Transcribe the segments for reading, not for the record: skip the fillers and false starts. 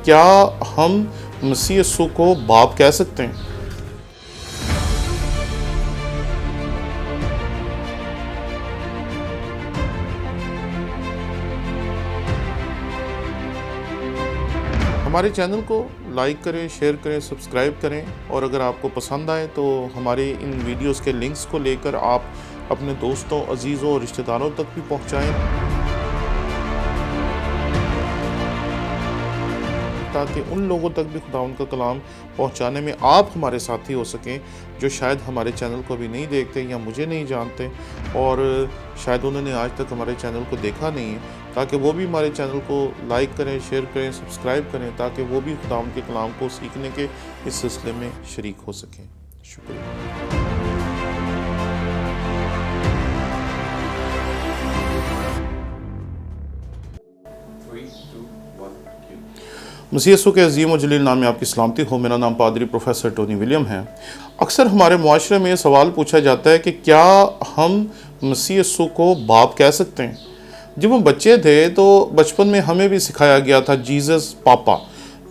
क्या हम मसीह यीशु को बाप कह सकते हैं? हमारे चैनल को लाइक करें, शेयर करें, सब्सक्राइब करें और अगर आपको पसंद आए तो हमारे इन वीडियोस के लिंक्स को लेकर आप अपने दोस्तों, अजीज़ों और रिश्तेदारों तक भी पहुंचाएं, ताकि उन लोगों तक भी खुदावंद का कलाम पहुंचाने में आप हमारे साथी हो सकें जो शायद हमारे चैनल को अभी नहीं देखते या मुझे नहीं जानते और शायद उन्होंने आज तक हमारे चैनल को देखा नहीं है, ताकि वो भी हमारे चैनल को लाइक करें, शेयर करें, सब्सक्राइब करें, ताकि वो भी खुदावंद के कलाम को सीखने के इस सिलसिले में शरीक हो सकें। शुक्रिया। मसीह यीशु के अजीम और जलील नाम में आपकी सलामती हो। मेरा नाम पादरी प्रोफेसर टोनी विलियम है। अक्सर हमारे मुआशरे में ये सवाल पूछा जाता है कि क्या हम मसीह यीशु को बाप कह सकते हैं? जब हम बच्चे थे तो बचपन में हमें भी सिखाया गया था जीसस पापा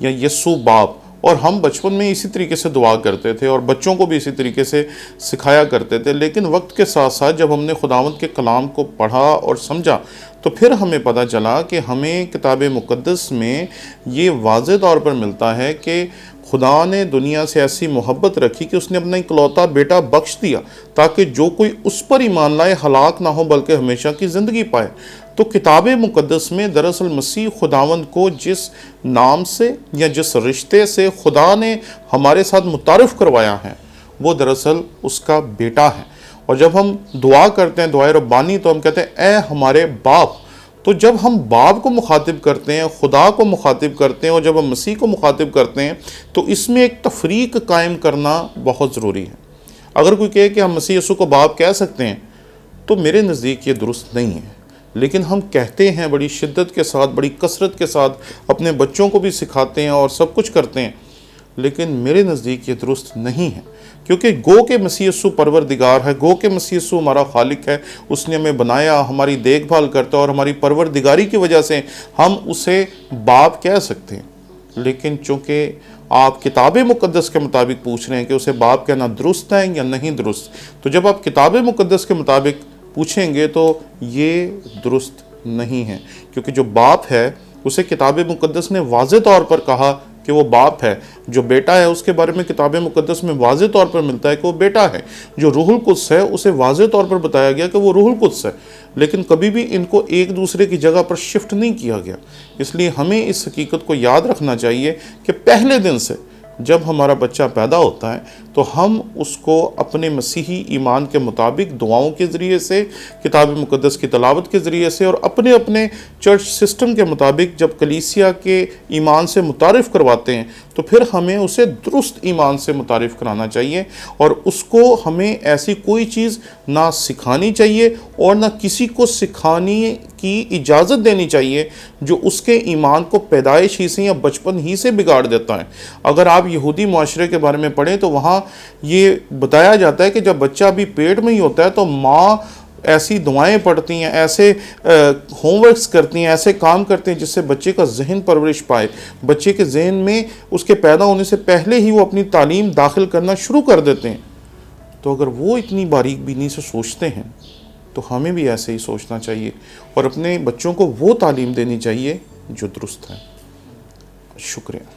या यीशु बाप, और हम बचपन में इसी तरीके से दुआ करते थे और बच्चों को भी इसी तरीके से सिखाया करते थे। लेकिन वक्त के साथ साथ जब हमने खुदावंद के कलाम को पढ़ा और समझा तो फिर हमें पता चला कि हमें किताब मुक़द्दस में ये वाज़ेह तौर पर मिलता है कि खुदा ने दुनिया से ऐसी मोहब्बत रखी कि उसने अपना इकलौता बेटा बख्श दिया ताकि जो कोई उस पर ईमान लाए हलाक ना हो बल्कि हमेशा की ज़िंदगी पाए। तो किताब मुक़द्दस में दरअसल मसीह खुदावंद को जिस नाम से या जिस रिश्ते से खुदा ने हमारे साथ मुतारिफ़ करवाया है वो दरअसल उसका बेटा है। और जब हम दुआ करते हैं, दुआए रब्बानी, तो हम कहते हैं ए हमारे बाप। तो जब हम बाप को मुखातिब करते हैं, खुदा को मुखातिब करते हैं और जब हम मसीह को मुखातिब करते हैं तो इसमें एक तफरीक कायम करना बहुत ज़रूरी है। अगर कोई कहे कि हम मसीह यीशु को बाप कह सकते हैं तो मेरे नज़दीक ये दुरुस्त नहीं है, लेकिन हम कहते हैं बड़ी शिद्दत के साथ, बड़ी कसरत के साथ, अपने बच्चों को भी सिखाते हैं और सब कुछ करते हैं, लेकिन मेरे नज़दीक ये दुरुस्त नहीं है। क्योंकि गो के मसीह यीशु परवरदिगार है, गो के मसीह यीशु हमारा खालिक है, उसने हमें बनाया, हमारी देखभाल करता है और हमारी परवरदिगारी की वजह से हम उसे बाप कह सकते हैं। लेकिन चूँकि आप किताब मुक़द्दस के मुताबिक पूछ रहे हैं कि उसे बाप कहना दुरुस्त है या नहीं दुरुस्त, तो जब आप किताब मुक़द्दस के मुताबिक पूछेंगे तो ये दुरुस्त नहीं है। क्योंकि जो बाप है उसे किताब मुक़द्दस ने वाज़ेह तौर पर कहा कि वो बाप है। जो बेटा है उसके बारे में किताब मुक़द्दस में वाज़ेह तौर पर मिलता है कि वो बेटा है। जो रूहुल कुद्स है उसे वाज़ेह तौर पर बताया गया कि वो रूहुल कुद्स है, लेकिन कभी भी इनको एक दूसरे की जगह पर शिफ्ट नहीं किया गया। इसलिए हमें इस हकीकत को याद रखना चाहिए कि पहले दिन से जब हमारा बच्चा पैदा होता है तो हम उसको अपने मसीही ईमान के मुताबिक दुआओं के ज़रिए से, किताब मुक़द्दस की तलावत के ज़रिए से और अपने अपने चर्च सिस्टम के मुताबिक जब कलीसिया के ईमान से मुतारिफ़ करवाते हैं तो फिर हमें उसे दुरुस्त ईमान से मुतारिफ़ कराना चाहिए और उसको हमें ऐसी कोई चीज़ ना सिखानी चाहिए और ना किसी को सिखाने की इजाज़त देनी चाहिए जो उसके ईमान को पैदाइश ही से या बचपन ही से बिगाड़ देता है। अगर आप यहूदी मुआशरे के बारे में पढ़ें तो वहाँ ये बताया जाता है कि जब बच्चा अभी पेट में ही होता है तो माँ ऐसी दुआएं पढ़ती हैं, ऐसे होमवर्क्स करती हैं, ऐसे काम करते हैं जिससे बच्चे का जहन परवरिश पाए, बच्चे के जहन में उसके पैदा होने से पहले ही वो अपनी तालीम दाखिल करना शुरू कर देते हैं। तो अगर वो इतनी बारीक बीनी से सोचते हैं तो हमें भी ऐसे ही सोचना चाहिए और अपने बच्चों को वो तालीम देनी चाहिए जो दुरुस्त है। शुक्रिया।